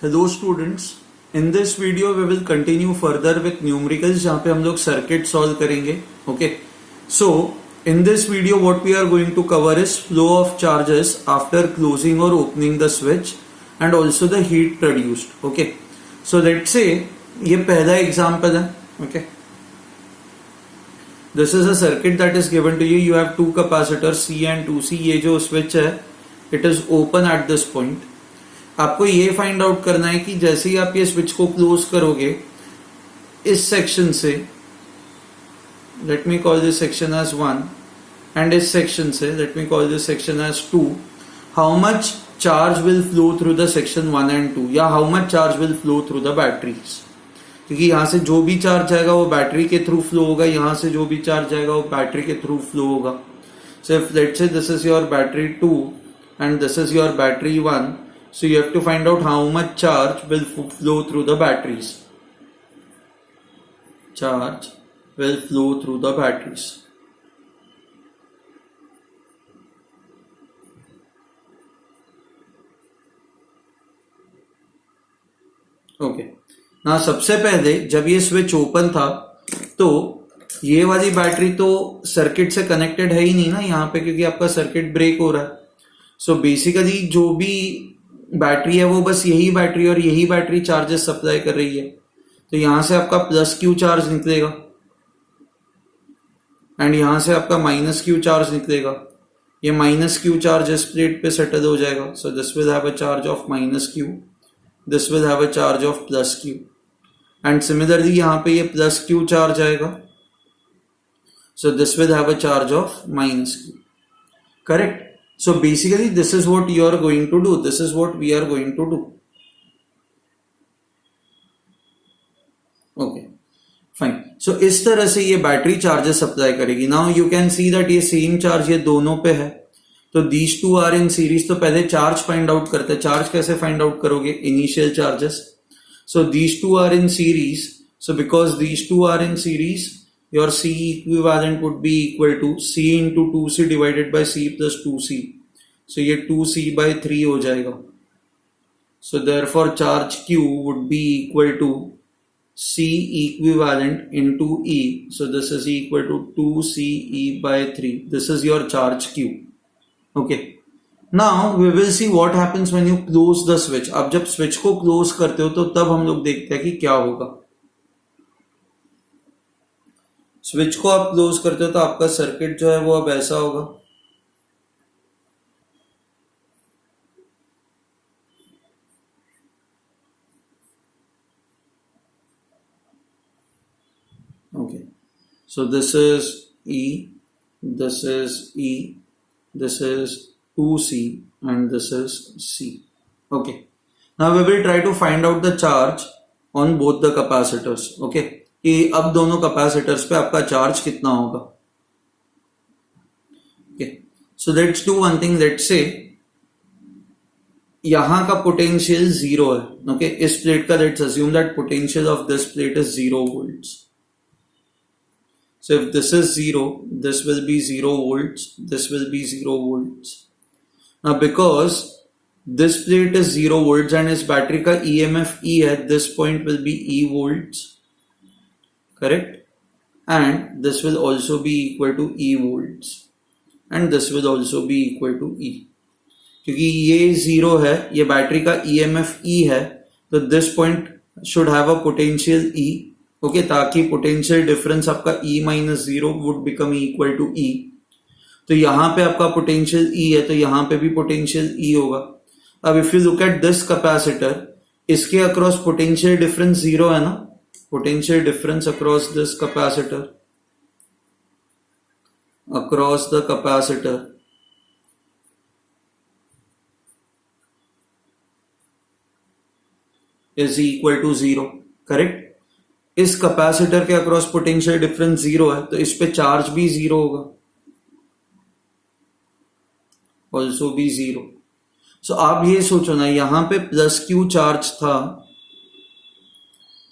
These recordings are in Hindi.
Hello students, in this video we will continue further with numericals जहां पे हम लोग सर्किट सॉल्व करेंगे. Okay, so in this video what we are going to cover is flow of charges after closing और opening the switch and also the heat produced. Okay, so let's say ये पहला एग्जाम्पल है. Okay, this is a circuit that is given to you. You have two capacitor C and 2C. ये जो स्विच है it is open at this point. आपको ये फाइंड आउट करना है कि जैसे ही आप ये स्विच को क्लोज करोगे इस सेक्शन से, let me call this section as 1 and इस सेक्शन से let me call this section as 2, how much charge will flow through the section 1 and 2 या how much charge will flow through the batteries. क्योंकि यहां से जो भी चार्ज जाएगा वो बैटरी के थ्रू फ्लो होगा, यहां से जो भी चार्ज जाएगा वो बैटरी के थ्रू फ्लो होगा. So if let's say this is your battery 2 and this is your battery 1, so you have to find out how much charge will flow through the batteries. Charge will flow through the batteries. Okay, ना सबसे पहले जब ये स्विच ओपन था तो ये वाली बैटरी तो सर्किट से कनेक्टेड है ही नहीं ना यहाँ पे, क्योंकि आपका सर्किट ब्रेक हो रहा है. सो बेसिकली जो भी बैटरी है वो बस यही बैटरी और यही बैटरी चार्जेस सप्लाई कर रही है. तो यहां से आपका प्लस क्यू चार्ज निकलेगा एंड यहां से आपका माइनस क्यू चार्ज निकलेगा. ये माइनस क्यू चार्ज इस प्लेट पे सेटल हो जाएगा. So this will have a charge of minus Q, this will have a charge of plus Q and similarly यहां पे ये प्लस क्यू चार्ज आएगा. So this will have a charge of minus Q. Correct. So basically this is what you are going to do. This is what we are going to do. Okay, fine. So इस तरह से ये बैटरी चार्जेस सप्लाई करेगी. Now you can see that ये सेम चार्ज ये दोनों पे है. तो these two are in series. तो पहले चार्ज फाइंड आउट करते हैं. चार्ज कैसे फाइंड आउट करोगे? Initial charges. So these two are in series. So because these two are in series, your C equivalent would be equal to C into 2C divided by C plus 2C. So ये 2C by 3 हो जाएगा. So therefore charge Q would be equal to C equivalent into E. So this is equal to 2CE by 3. This is your charge Q. Okay. Now we will see what happens when you close the switch. अब जब switch को close करते हो तो तब हम लोग देखते हैं कि क्या होगा. स्विच को आप क्लोज करते हो तो आपका सर्किट जो है वो अब ऐसा होगा. Okay, so this is E, this is E, this is 2C and this is C. Okay, now we will try to find out the charge on both the capacitors. Okay, कि अब दोनों कैपेसिटर्स पे आपका चार्ज कितना होगा. Okay, so let's do one thing. Let's say यहां का पोटेंशियल 0 है. ओके, इस प्लेट का let's assume that potential of this plate is 0 volts. So if this is 0, this will be 0 volts, this will be 0 volts. Now because this plate is 0 volts and इस बैटरी का EMF E है, this point will be E volts. Correct, and this will also be equal to E volts and this will also be equal to E. क्योंकि ये 0 है, ये बैटरी का EMF E है, तो this point should have a potential E. Okay, ताकि potential difference आपका E minus 0 would become equal to E. तो यहाँ पे आपका potential E है, तो यहाँ पे भी potential E होगा. अब if you look at this capacitor, इसके across potential difference 0 है ना. Potential difference across this capacitor, across the capacitor is equal to 0. Correct. इस कैपेसिटर के अक्रॉस पोटेंशियल डिफरेंस 0 है, तो इस पे चार्ज भी 0 होगा, ऑल्सो भी 0. सो आप ये सोचो ना, यहां पे प्लस क्यू चार्ज था,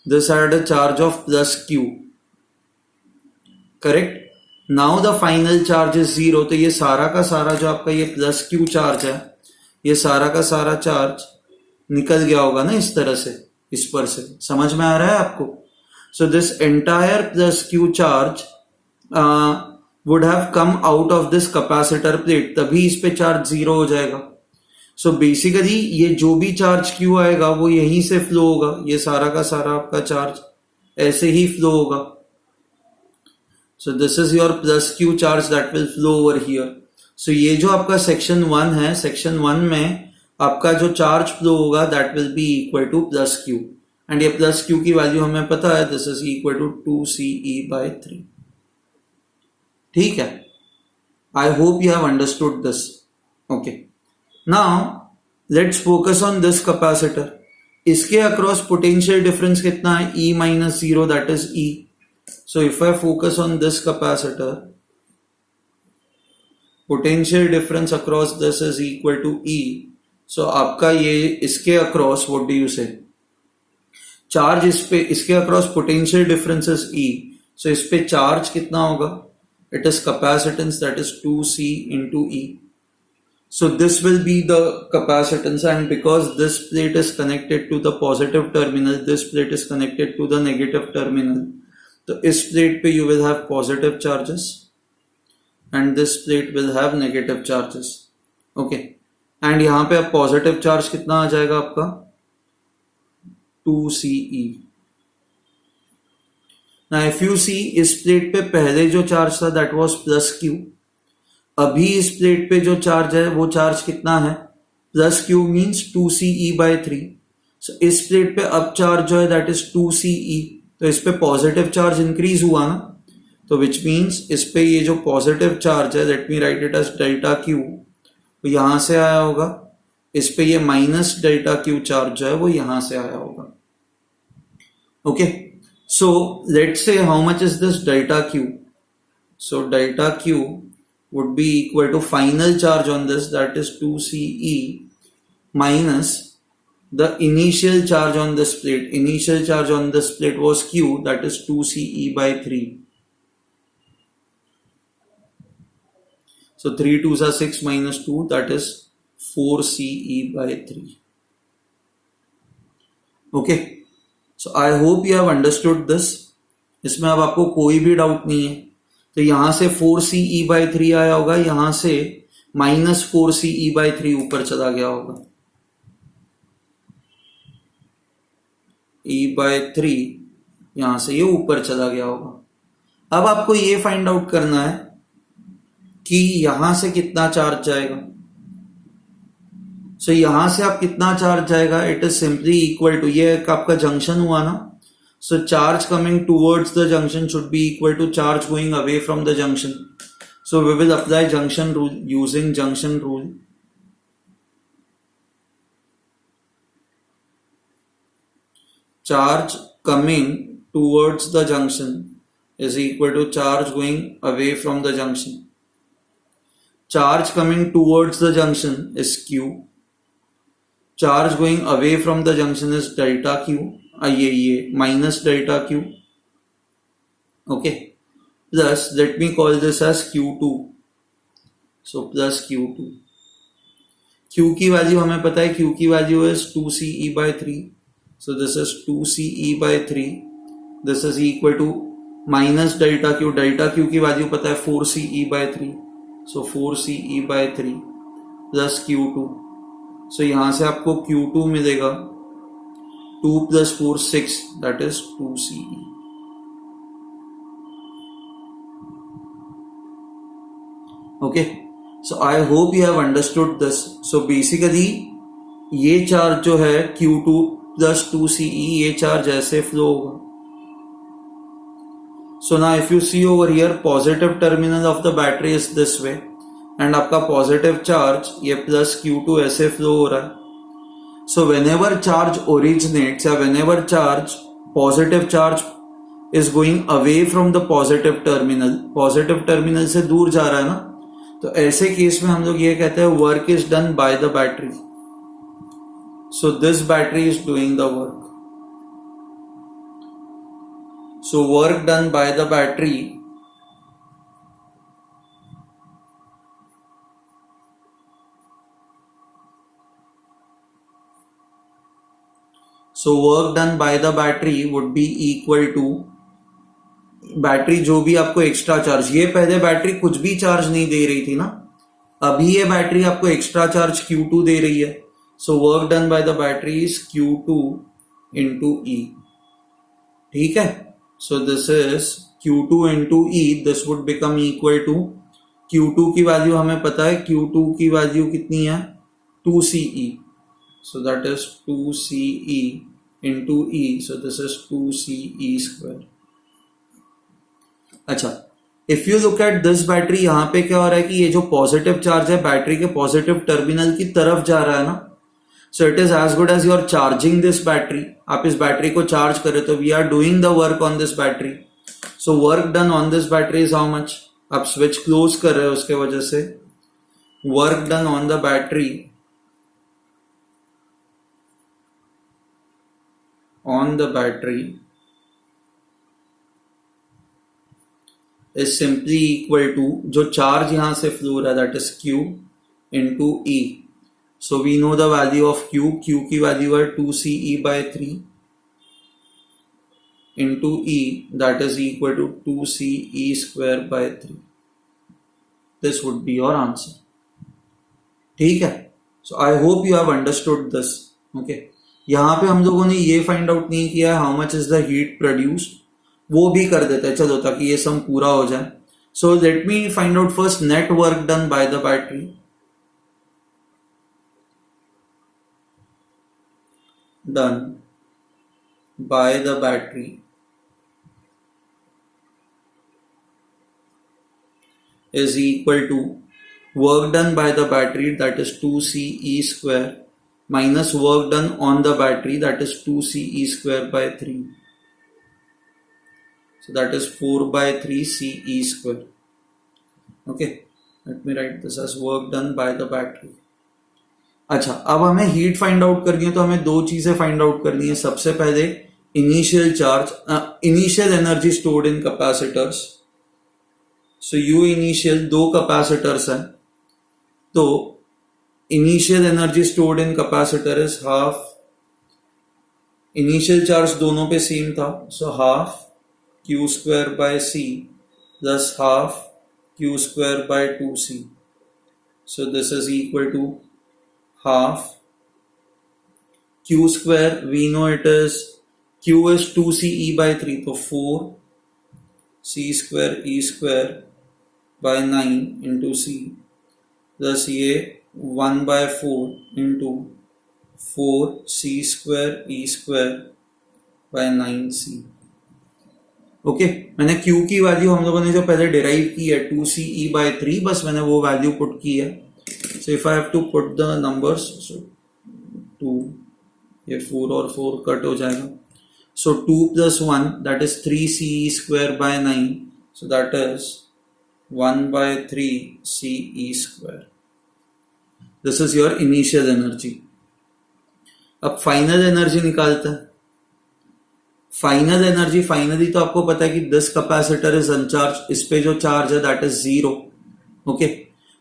this had a charge of plus q. Correct. Now the final charge is 0. तो ये सारा का सारा जो आपका ये प्लस q चार्ज है, ये सारा का सारा चार्ज निकल गया होगा ना इस तरह से, इस पर से। समझ में आ रहा है आपको? So this entire plus Q charge would have come out of this capacitor plate, तभी इस पे चार्ज जीरो हो जाएगा। सो बेसिकली ये जो भी चार्ज क्यू आएगा वो यहीं से फ्लो होगा, ये सारा का सारा आपका चार्ज ऐसे ही फ्लो होगा। So this is your plus Q charge that will flow over here. So ये जो आपका सेक्शन 1 है, सेक्शन 1 में आपका जो चार्ज फ्लो होगा that will be equal two plus Q, and ये प्लस क्यू की वैल्यू हमें पता है, this is equal to 2CE/3। ठीक है, I hope you have understood this. Okay, now let's focus on this capacitor. इसके अक्रॉस पोटेंशियल डिफरेंस कितना है? E minus zero, that is E। So if I focus on this capacitor, potential difference across this is equal to E। So आपका ये इसके across, what do you say, charge इस पे, इसके across potential difference is E। So इस पे चार्ज कितना होगा? It is capacitance, that is 2C into E. So this will be the capacitance, and because this plate is connected to the positive terminal, this plate is connected to the negative terminal. So इस plate पे you will have positive charges and this plate will have negative charges. Okay, and यहाँ पे अब positive charge कितना आ जाएगा आपका? 2CE. Now if you see, इस प्लेट पे पहले जो चार्ज था दैट वाज प्लस क्यू, अभी इस प्लेट पे जो चार्ज है वो चार्ज कितना है? Plus Q means 2CE/3। सो इस प्लेट पे अब चार्ज जो है दैट इज 2CE, तो इस पे पॉजिटिव चार्ज इंक्रीज हुआ ना, तो विच मीन्स इस पे ये जो पॉजिटिव चार्ज है, let me write it as delta Q, तो यहां से आया होगा। इस पे ये माइनस डेल्टा क्यू चार्ज जो है वो यहां से आया होगा। Okay, so let's say how much is this delta Q? So delta Q would be equal to final charge on this, that is 2CE minus the initial charge on this plate. Initial charge on this plate was Q, that is 2CE/3. So 3 2s are 6 minus 2, that is 4CE/3. Okay, so I hope you have understood this. इसमें अब आपको कोई भी डाउट नहीं है। तो यहां से 4CE/3 आया होगा, यहां से माइनस 4CE/3 ऊपर चला गया होगा। E/3 यहां से ये ऊपर चला गया होगा। अब आपको ये फाइंड आउट करना है कि यहां से कितना चार्ज जाएगा। सो यहां से आप कितना चार्ज जाएगा? It is simply equal to, ये आपका जंक्शन हुआ ना, so charge coming towards the junction should be equal to charge going away from the junction. So we will apply junction rule, using junction rule. Charge coming towards the junction is equal to charge going away from the junction. Charge coming towards the junction is Q. Charge going away from the junction is delta Q. ये minus delta Q. Okay. Plus, let me call this as Q2. So plus Q2. Q की वैल्यू हमें पता है, Q की value is 2CE/3. So this is 2CE/3. This is equal to minus delta Q, delta Q की वैल्यू पता है 4CE/3, सो 4CE/3 प्लस Q2। सो यहां से आपको Q2 मिलेगा 2 + 4 6, that is 2CE। Okay, so I hope you have understood this. So basically ये चार्ज जो है Q2 + 2CE, ये चार्ज ऐसे फ्लो होगा। So now if you see over here, positive terminal of the battery is this way, and आपका positive charge ये plus Q2 ऐसे flow हो रहा है। So whenever charge originates या whenever charge, positive charge is going away from the positive terminal से दूर जा रहा है ना, तो ऐसे केस में हम लोग ये कहते हैं work is done by the battery. So this battery is doing the work. So work done by the battery So work done by the battery would be equal to battery जो भी आपको एक्स्ट्रा चार्ज, ये पहले बैटरी कुछ भी चार्ज नहीं दे रही थी ना, अभी ये बैटरी आपको एक्स्ट्रा चार्ज Q2 दे रही है. So work done by the battery is Q2 into E. ठीक है. So this is Q2 into E. This would become equal to Q2 की वैल्यू हमें पता है, Q2 की वैल्यू कितनी है 2CE. So that is 2CE into E. So this is 2CE square. अच्छा, if you look at this battery, यहां पे क्या हो रहा है कि ये जो पॉजिटिव चार्ज है बैटरी के पॉजिटिव टर्मिनल की तरफ जा रहा है ना. So it is as good as you are charging this battery. आप इस बैटरी को चार्ज करें तो we are doing the work on this battery. So work done on this battery is how much. आप स्विच क्लोज कर रहे हो उसके वजह से work done on the battery is simply equal to जो चार्ज यहां से फ्लो रहा है that is Q into E. So we know the value of Q. Q की वैल्यू है 2CE by 3 into E, that is equal to 2CE square by 3. This would be your answer. ठीक है. So I hope you have understood this. Okay. यहाँ पे हम लोगों ने ये फाइंड आउट नहीं किया है how much is the heat produced. वो भी कर देते हैं चलो, ताकि ये सम पूरा हो जाए. So let me find out first net work done by the battery. Done by the battery is equal to work done by the battery that is 2CE square minus work done on the battery that is 2CE square by 3. So that is 4 by 3 CE square. Okay, let me write this as work done by the battery. अच्छा, अब हमें हीट फाइंड आउट करनी है तो हमें दो चीजें फाइंड आउट करनी है. सबसे पहले initial charge, initial energy stored in capacitors. So you initial दो कैपेसिटर्स हैं, तो initial energy stored in capacitor is half. Initial charge दोनों पे सेम था, so half Q square by C plus half Q square by 2C. So this is equal to half Q square. We know it is Q is 2CE by 3, so 4 C square E square by 9 into C plus ये 1 by 4 into 4 C square E square by 9C. Okay मैंने Q की वैल्यू हम लोगों ने जो पहले डिराइव की है 2CE by 3, बस मैंने वो वैल्यू पुट की है. So if I have to put the numbers, so 2, ये 4 और 4 कट हो जाएगा. So 2 plus 1 that is 3CE square by 9, so that is 1 by 3 CE square. This is your initial energy. अब फाइनल एनर्जी निकालते हैं. फाइनल एनर्जी, फाइनली तो आपको पता है कि दिस कैपेसिटर इज अनचार्ज. इस पे जो चार्ज है दैट इज 0. ओके,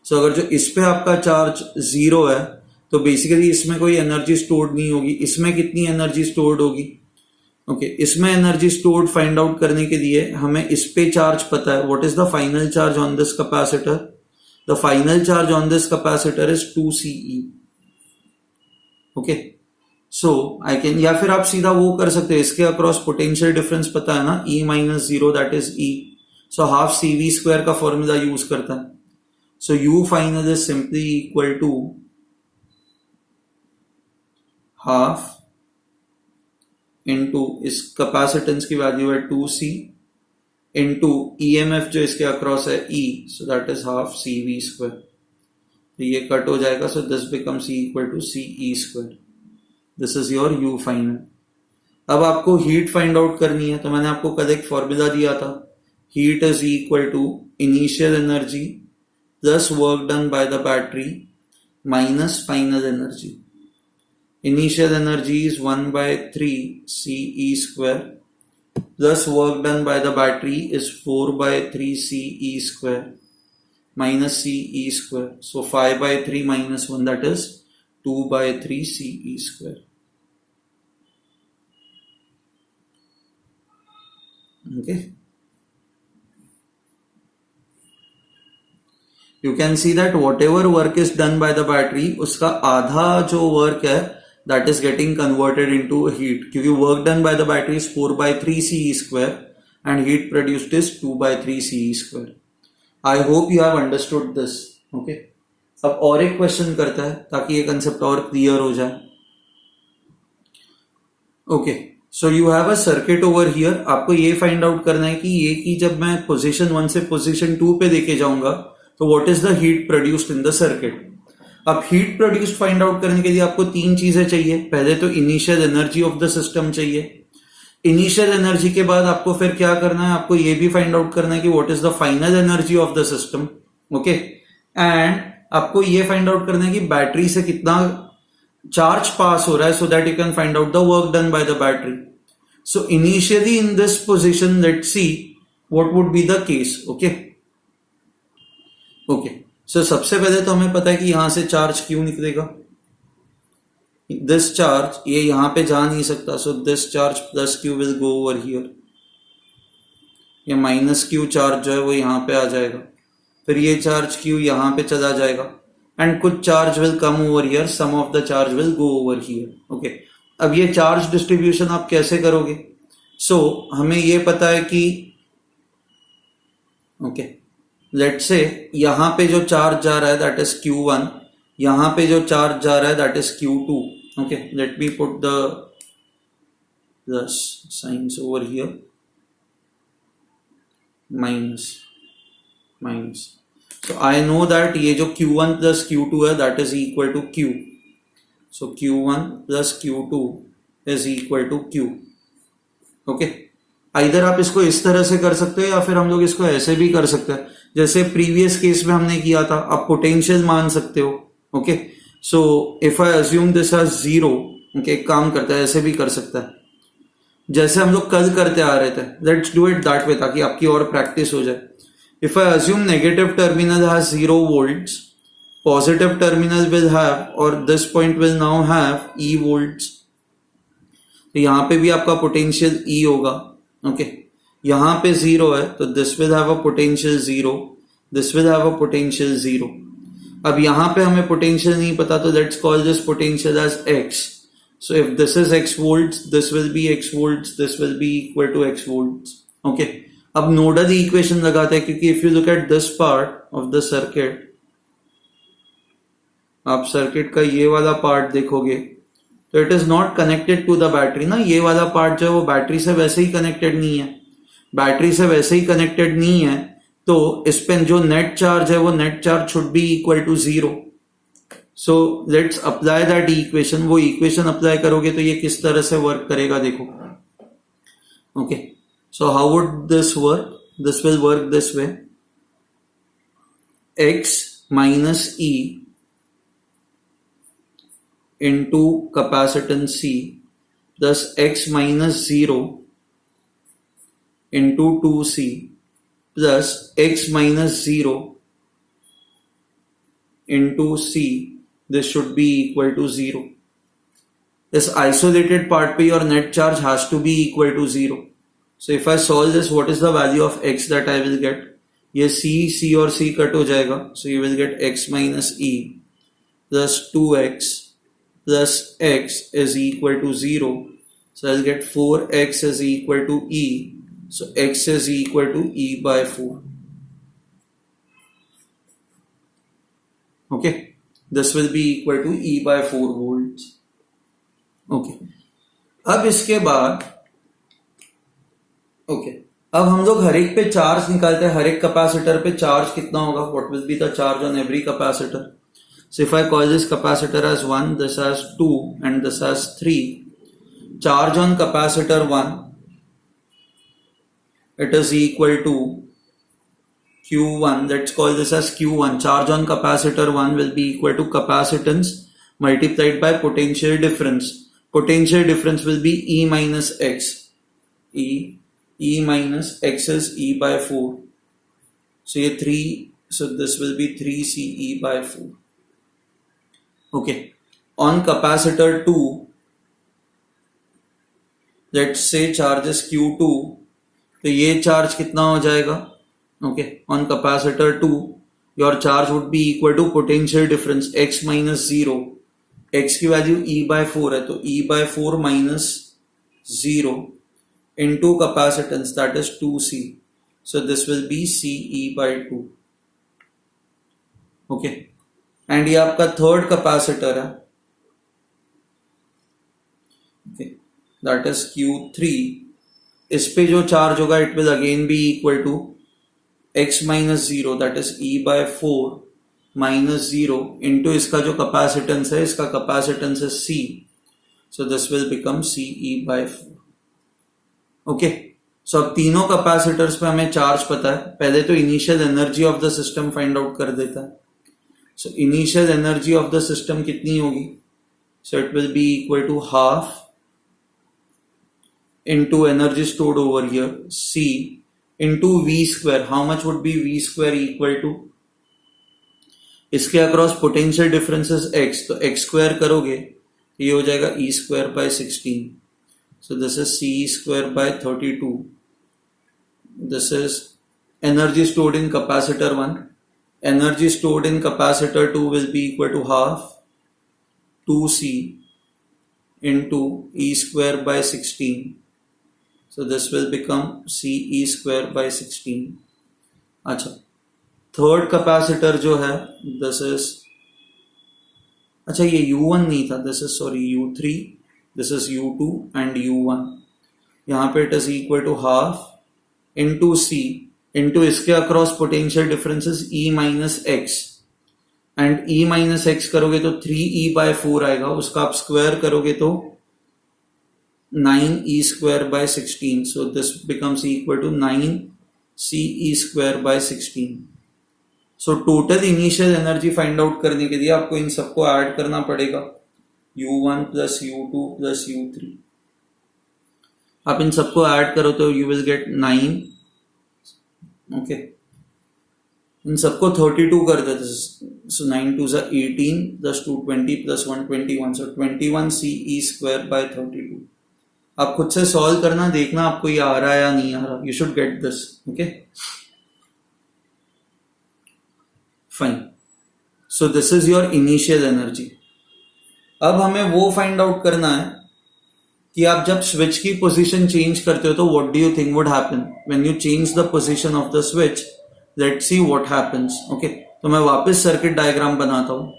सो अगर जो इस पे आपका चार्ज 0 है तो बेसिकली इसमें कोई एनर्जी स्टोर्ड नहीं होगी. इसमें कितनी एनर्जी स्टोर्ड होगी? ओके, इसमें एनर्जी स्टोर्ड फाइंड आउट करने के लिए हमें इस पे चार्ज पता है. What is the final charge on this capacitor? The final charge on this capacitor is 2CE. Okay, so I can, या फिर आप सीधा वो कर सकते हैं, इसके अक्रॉस पोटेंशियल डिफरेंस पता है ना, E minus 0 that is E. So half CV square का फॉर्मूला यूज करता है. So U final is simply equal to half into इस कैपेसिटेंस की वैल्यू है 2C इंटू EMF जो इसके अक्रॉस है E, so that is half CV square. तो ये कट हो जाएगा, so this becomes equal to CE square. This is your U final. अब आपको हीट फाइंड आउट करनी है, तो मैंने आपको कल एक फॉर्मूला दिया था. Heat is equal to initial energy plus work done by the battery minus final energy. Initial energy is 1 by 3 CE square plus work done by the battery is 4 by 3 CE square minus CE square. So 5 by 3 minus 1, that is 2 by 3 CE square. Okay, you can see that whatever work is done by the battery, उसका आधा जो work है that is getting converted into heat, क्योंकि work done by the battery is 4 by 3 CE square and heat produced is 2 by 3 CE square. I hope you have understood this. Okay, अब और एक क्वेश्चन करता है ताकि ये कंसेप्ट और क्लियर हो जाए. Okay, so you have a circuit over here. आपको ये फाइंड आउट करना है कि ये की जब मैं पोजीशन 1 से पोजीशन 2 पे देके जाऊंगा तो what is the heat produced in the circuit. अब हीट प्रोड्यूस्ड फाइंड आउट करने के लिए आपको तीन चीजें चाहिए. पहले तो initial energy of the system चाहिए. इनिशियल एनर्जी के बाद आपको फिर क्या करना है, आपको ये भी फाइंड आउट करना है कि what is the final energy of the system. Okay, and आपको ये फाइंड आउट करना है कि बैटरी से कितना चार्ज पास हो रहा है, so that you can find out the work done by the battery. So initially in this position let's see what would be the case. Okay okay, so सबसे पहले तो हमें पता है कि यहां से चार्ज क्यों निकलेगा. दिस चार्ज ये यहां पे जा नहीं सकता, so this charge plus Q will go over here. ये माइनस क्यू चार्ज जो है वो यहां पे आ जाएगा. फिर ये चार्ज क्यू यहां पे चला जाएगा एंड कुछ charge will come over here, some of the charge will go over here. Okay, अब ये चार्ज डिस्ट्रीब्यूशन आप कैसे करोगे. सो हमें ये पता है कि ओके लेट्स से यहां पे जो चार्ज जा रहा है दैट इज Q1, यहां पे जो चार्ज जा रहा है that is Q2. Okay, let me put the plus science over here, minus minus. So I know that ये जो Q1 plus Q2 है that is equal to Q. So Q1 plus Q2 is equal to Q. Okay. इधर आप इसको इस तरह से कर सकते हो या फिर हम लोग इसको ऐसे भी कर सकते हैं जैसे प्रीवियस केस में हमने किया था. आप पोटेंशियल मान सकते हो. Okay, so if I assume this as 0, okay, एक काम करता है ऐसे भी कर सकता है जैसे हम लोग कल करते आ रहे थे. Let's do it that way ताकि आपकी और प्रैक्टिस हो जाए. If I assume negative terminal has 0 volts, positive terminal will have, or this point will now have E volts. तो यहां पे भी आपका पोटेंशियल E होगा. ओके, यहां पे 0 है तो this will have a potential 0, this will have a potential 0. अब यहां पे हमें पोटेंशियल नहीं पता तो let's call this potential as X. So if this is X volts, this will be X volts, this will be equal to X volts. Okay. अब नोडल इक्वेशन लगाते हैं क्योंकि if you look at this part of the circuit, आप सर्किट का ये वाला पार्ट देखोगे तो it is not connected to the battery ना. ये वाला पार्ट जो है वो बैटरी से वैसे ही कनेक्टेड नहीं है. बैटरी से वैसे ही कनेक्टेड नहीं है तो इस पे जो नेट चार्ज है वो net charge should be equal to 0. So let's apply that equation. वो इक्वेशन अप्लाई करोगे तो ये किस तरह से वर्क करेगा देखो. Okay, so how would this work? This will work this way. X minus E into capacitance C plus X minus 0 into 2C plus X minus 0 into C. This should be equal to 0. This isolated part पे your net charge has to be equal to 0. So if I solve this, what is the value of X that I will get? ये C और C कट हो जाएगा. So you will get X minus E plus 2X plus X is equal to 0. So I'll get 4X is equal to E. So X is equal to E by 4. Okay. This will be equal to E by 4 volts. Okay. अब इसके बाद ओके, अब हम लोग हर एक पे चार्ज निकालते हैं. हर एक कैपेसिटर पे चार्ज कितना होगा, what will be the charge on every capacitor. So if I call this capacitor as 1, this as 2 and this as 3. Charge on capacitor 1 it is equal to Q1. Let's call this as Q1. Charge on capacitor 1 will be equal to capacitance multiplied by potential difference. Potential difference will be E minus X. E minus X is E by 4. So ये 3, so this will be 3CE by 4. Okay. On capacitor 2, let's say charge is Q2 तो ये चार्ज कितना हो जाएगा? Okay, on capacitor 2 your charge would be equal to potential difference x minus 0, x की वैल्यू E/4 है, तो E/4 minus 0 into capacitance, that is 2C. So this will be CE/2. Okay, and ये आपका थर्ड कैपेसिटर है, okay, that is Q3. इस पे जो चार्ज होगा it will again be equal to x minus 0, that is E/4 minus 0 into इसका जो कैपेसिटेंस है, इसका कैपेसिटेंस है C. So this will become CE/4. Okay, so अब तीनों कैपेसिटर्स पे हमें चार्ज पता है. पहले तो initial energy of the system find out कर देता है. So initial energy of the system कितनी होगी? So it will be equal to half into energy stored over here, C into V square. How much would be V square equal to? इसके across potential difference is x, तो x स्क्वायर करोगे ये हो जाएगा E square by 16. So this is C square by 32. This is energy stored in capacitor 1. Energy stored in capacitor 2 will be equal to half 2C into E square by 16. So this will become CE square by 16. अच्छा, थर्ड कैपेसिटर जो है दिस इज, अच्छा ये U1 नहीं था, this is sorry U3, this is U2 and U1. यहाँ पे it is equal to half into C into इसके across potential difference is E minus x, and E minus x करोगे तो 3E/4 आएगा, उसका आप स्क्वायर करोगे तो 9E square by 16. So this becomes equal to 9CE square by 16. So total initial energy find out करने के लिए आपको इन सबको ऐड करना पड़ेगा, U1 plus U2 plus U3. आप इन सबको ऐड करो तो you will get 9. Okay, इन सबको 32 कर देते, so 9 2 is 18 plus 2 20 plus 1 21. So 21 CE square by 32. आप खुद से सॉल्व करना, देखना आपको ये आ रहा है या नहीं आ रहा. You should get this. Okay, fine. So this is your initial energy. अब हमें वो फाइंड आउट करना है कि आप जब स्विच की पोजीशन चेंज करते हो तो what do you think would happen when you change the position of the switch. Let's see what happens. Okay, तो मैं वापस सर्किट डायग्राम बनाता हूं.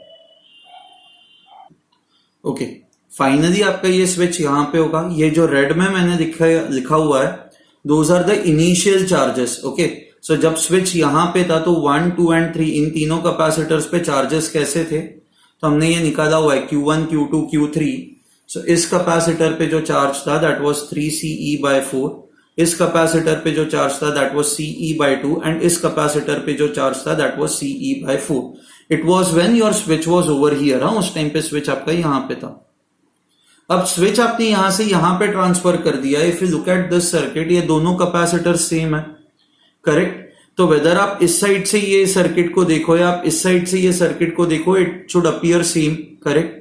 ओके, फाइनली आपका ये स्विच यहां पे होगा. ये जो रेड में मैंने लिखा हुआ है, those are the initial charges. Okay, so जब स्विच यहां पे था तो 1 2 एंड 3 इन तीनों कैपेसिटर्स पे चार्जेस कैसे थे, तो हमने ये निकाला हुआ है Q1 Q2 Q3. सो इस कैपेसिटर पे जो चार्ज था दैट वाज 3CE/4. इस कैपेसिटर पे जो चार्ज था दैट वाज CE/2 एंड इस कैपेसिटर पे जो चार्ज था that was CE/4. It was when your switch was over here. उस टाइम पे स्विच आपका यहां पे था. अब स्विच आपने यहां से यहां पे ट्रांसफर कर दिया. If you look at this circuit, ये दोनों कैपेसिटर सेम है, करेक्ट. तो वेदर आप इस साइड से ये सर्किट को देखो या आप इस साइड से ये सर्किट को देखो, it should appear same, correct.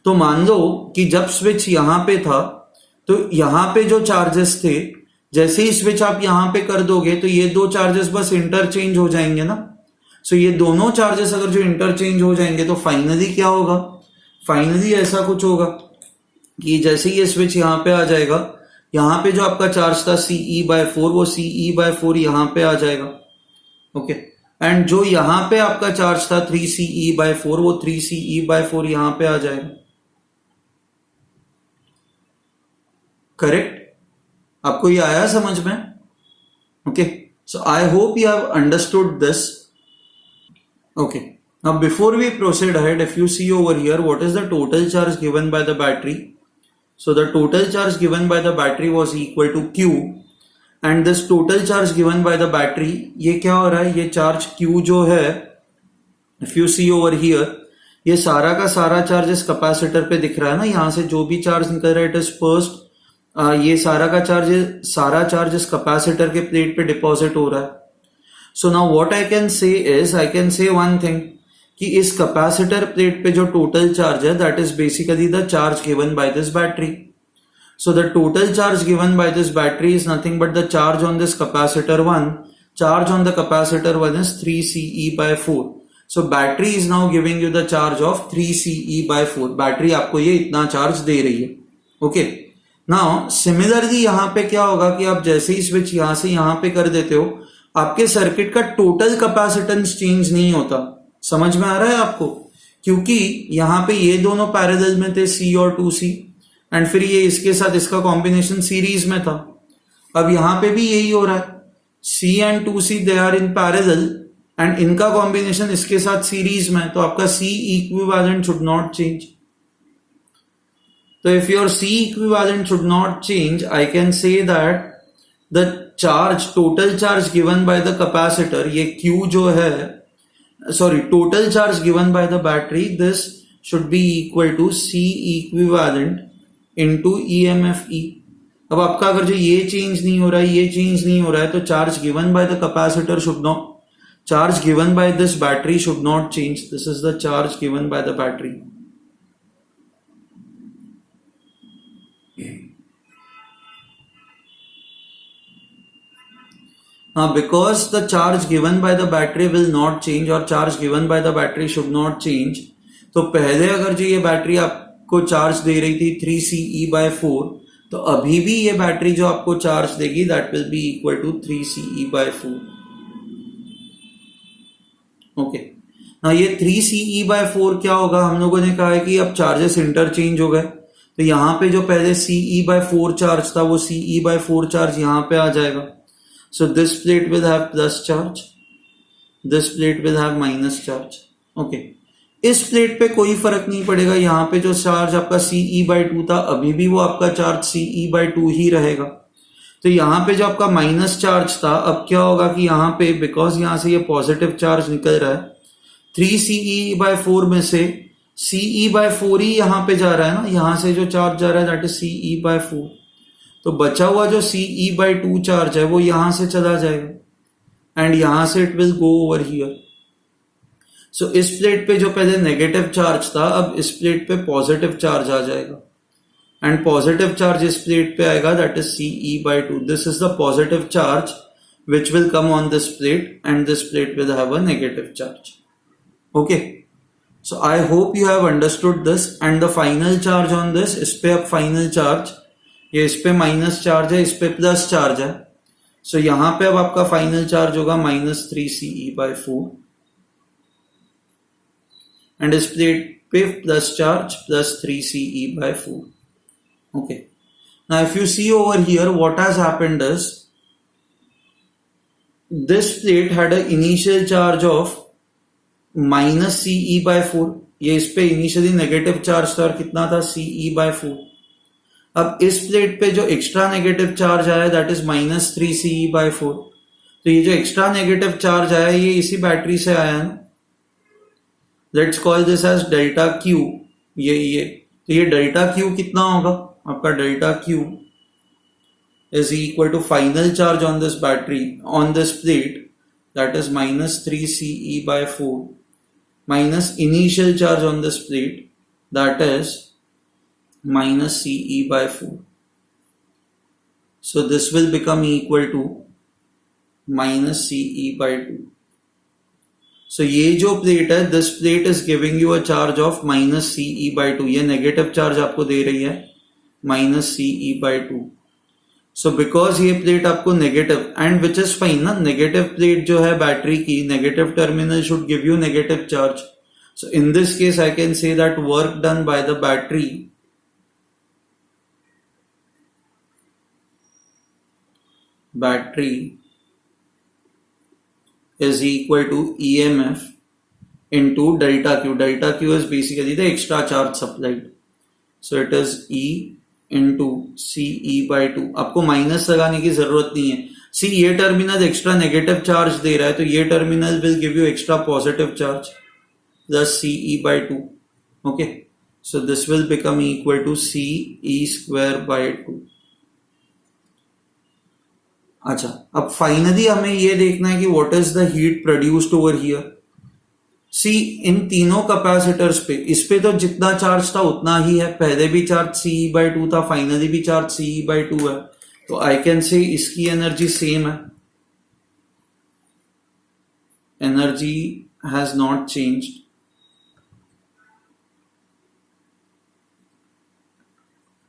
तो मान लो कि जब स्विच यहां पे था तो यहां पे जो चार्जेस थे, जैसे ही स्विच आप यहां पे कर दोगे तो ये दो चार्जेस बस इंटरचेंज हो जाएंगे ना. सो ये दोनों चार्जेस अगर जो इंटरचेंज हो जाएंगे तो फाइनली क्या होगा? फाइनली ऐसा कुछ होगा कि जैसे ये स्विच यहां पे आ जाएगा, यहां पे जो आपका चार्ज था CE/4 वो CE/4 यहां पे आ जाएगा. ओके, एंड जो यहां पे आपका चार्ज था 3CE/4 वो 3CE/4 यहां पे आ जाएगा, करेक्ट. आपको ये आया समझ में? Okay, so I hope you have understood this. Okay, now before we proceed ahead, if you see over here, what is the total charge given by the battery? So the total charge given by the battery was equal to Q, and this total charge given by the battery, ये क्या हो रहा है? ये चार्ज Q जो है, if you see over here, ये सारा का सारा चार्ज इस कैपेसिटर पे दिख रहा है ना. यहां से जो भी चार्ज निकल रहा है इट इज फर्स्ट, ये सारा का चार्ज, सारा चार्ज इस कैपेसिटर के प्लेट पे डिपॉजिट हो रहा है. So now what I can से इज, आई कैन से वन थिंग कि इस कैपेसिटर प्लेट पे जो टोटल चार्ज है that is basically the charge given by this battery. So the total charge given by this battery is nothing but the charge on this capacitor 1. Charge on the capacitor 1 is 3Ce by 4. So battery is now giving you the charge of 3Ce by 4. Battery आपको ये इतना चार्ज दे रही है. Okay. Now similarly यहाँ पे क्या होगा कि आप जैसे ही स्विच यहाँ से यहाँ पे कर देते हो, आपके सर्किट का टोटल कैपेसिटेंस चेंज नहीं होता. समझ में आ रहा है आपको? क्योंकि यहाँ पे ये दोनों पैरेलल में थे, C और 2C, एंड फिर ये इसके साथ इसका कॉम्बिनेशन सीरीज में था. अब यहां पे भी यही हो रहा है, C and 2C they are in parallel and इनका कॉम्बिनेशन इसके साथ सीरीज में, तो आपका C equivalent should not change. तो if your C equivalent should not change, I can say that the charge, total charge given by the capacitor, ये Q जो है, sorry, total charge given by the battery, this should be equal to C equivalent into EMF E. अब आपका अगर जो ये चेंज नहीं हो रहा है, ये चेंज नहीं हो रहा है, तो charge given by the capacitor should not, charge given by this battery should not change. This is the charge given by the battery. Because the charge given by the battery will not change or charge given by the battery should not change, तो पहले अगर जो ये बैटरी आपको चार्ज दे रही थी 3Ce by 4, तो अभी भी ये बैटरी जो आपको चार्ज देगी that will be equal to 3Ce by 4. Okay. ना ये 3Ce by 4 क्या होगा? हम लोगों ने कहा है कि अब चार्जेस इंटरचेंज हो गए, तो यहाँ पे जो पहले Ce by 4 चार्ज था वो Ce by 4 चार्ज यहाँ पे आ जाएगा. So this plate will have plus charge, this plate will have minus charge. Okay. इस प्लेट पे कोई फर्क नहीं पड़ेगा, यहाँ पे जो चार्ज आपका Ce by 2 था अभी भी वो आपका चार्ज Ce by 2 ही रहेगा. तो यहाँ पे जो आपका माइनस चार्ज था, अब क्या होगा कि यहाँ पे, बिकॉज यहाँ से ये पॉजिटिव चार्ज निकल रहा है, 3Ce by 4 में से Ce by 4 ही यहाँ पे जा रहा है ना, यहाँ से जो चार्ज जा रहा है दैट इज Ce by 4. तो बचा हुआ जो Ce by 2 चार्ज है वो यहां से चला जाएगा एंड यहां से it will go over here. So इस प्लेट पे जो पहले नेगेटिव चार्ज था, अब इस प्लेट पे पॉजिटिव चार्ज आ जाएगा एंड पॉजिटिव चार्ज इस प्लेट पे आएगा that is Ce by 2. This is the positive charge which will come on this plate and this plate will have a negative charge. Okay. So I hope you have understood this and the final charge on this, इस पे अब फाइनल चार्ज, ये इस पे माइनस चार्ज है, इस पे प्लस चार्ज है. सो यहां पे अब आपका फाइनल चार्ज होगा -3Ce by 4 एंड इस प्लेट पे plus charge +3Ce by 4. Okay. Now if you see over here what has happened is this plate had a initial charge of -Ce by 4. ये इस पे इनिशियली नेगेटिव चार्ज था और कितना था? Ce by 4. अब इस प्लेट पे जो एक्स्ट्रा नेगेटिव चार्ज आया दैट इज -3Ce by 4. तो ये जो एक्स्ट्रा नेगेटिव चार्ज आया ये इसी बैटरी से आया है. Let's call this as delta Q. ये तो ये डेल्टा Q कितना होगा? आपका delta Q is equal to final charge on this battery on this plate that is -3Ce by 4 minus initial charge on this plate that is -Ce by 4. So this will become equal to -Ce by 2. So ये जो प्लेट है, this plate is giving you a charge of -Ce by 2. ये नेगेटिव चार्ज आपको दे रही है -Ce by 2. So because ये प्लेट आपको negative, and which is fine ना, नेगेटिव प्लेट जो है बैटरी की, negative terminal should give you negative charge. So in this case I can say that work done by the battery is equal to EMF into delta Q. Delta Q is basically the extra charge supplied. So it is E into Ce by 2. आपको माइनस लगाने की जरूरत नहीं है. सी ये टर्मिनल एक्स्ट्रा नेगेटिव चार्ज दे रहा है, तो ये terminal will give you extra positive charge plus Ce by 2. Okay. So this will become equal to Ce square by 2. अच्छा, अब फाइनली हमें ये देखना है कि what is the heat produced over here. See इन तीनों कैपेसिटर्स पे, इस पे तो जितना चार्ज था उतना ही है, पहले भी चार्ज CE/2 था, फाइनली भी चार्ज CE/2 है, तो आई कैन से इसकी एनर्जी सेम है, एनर्जी हैज नॉट चेंज्ड।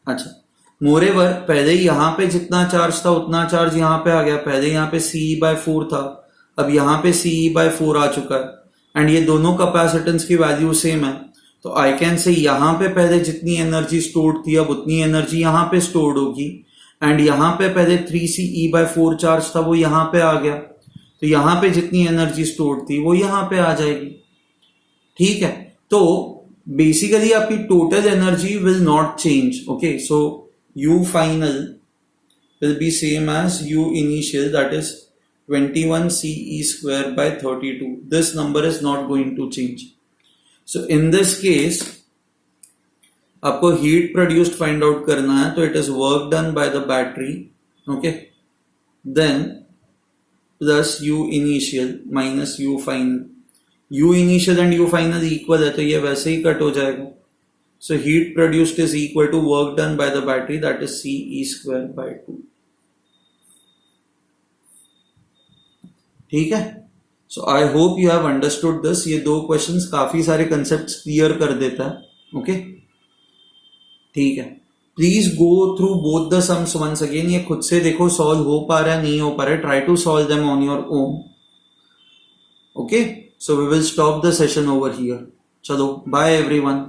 अच्छा, मोरेवर पहले यहां पे जितना चार्ज था उतना चार्ज यहां पे आ गया, पहले यहां पे CE/4 था, अब यहां पे CE/4 आ चुका है, एंड ये दोनों कैपेसिटेंस की वैल्यू सेम है, तो आई कैन से यहां पे पहले जितनी एनर्जी स्टोर्ड थी अब उतनी एनर्जी यहां पे स्टोर्ड होगी, एंड यहां पे पहले 3CE/4 चार्ज था वो यहां पे आ गया, तो यहां पे जितनी एनर्जी स्टोर्ड थी वो यहां पे आ जाएगी। ठीक है, तो बेसिकली आपकी total energy will not change. Okay, so U final will be same as U initial, that is 21 CE square by 32. This number is not going to change. So in this case आपको heat produced find out करना है, तो it is work done by the battery, okay, then plus U initial minus U final. U initial and U final equal है, तो ये वैसे ही कट हो जाएगा। So heat produced is equal to work done by the battery, that is CE square by 2. ठीक है, so I hope you have understood this. ये दो questions काफी सारे concepts clear कर देता है। ओके, ठीक है, please go through both the sums once again, ये खुद से देखो सॉल्व हो पा रहा है नहीं हो पा रहा है, try to solve them on your own. Okay, so we will stop the session over here. चलो, बाय एवरीवन।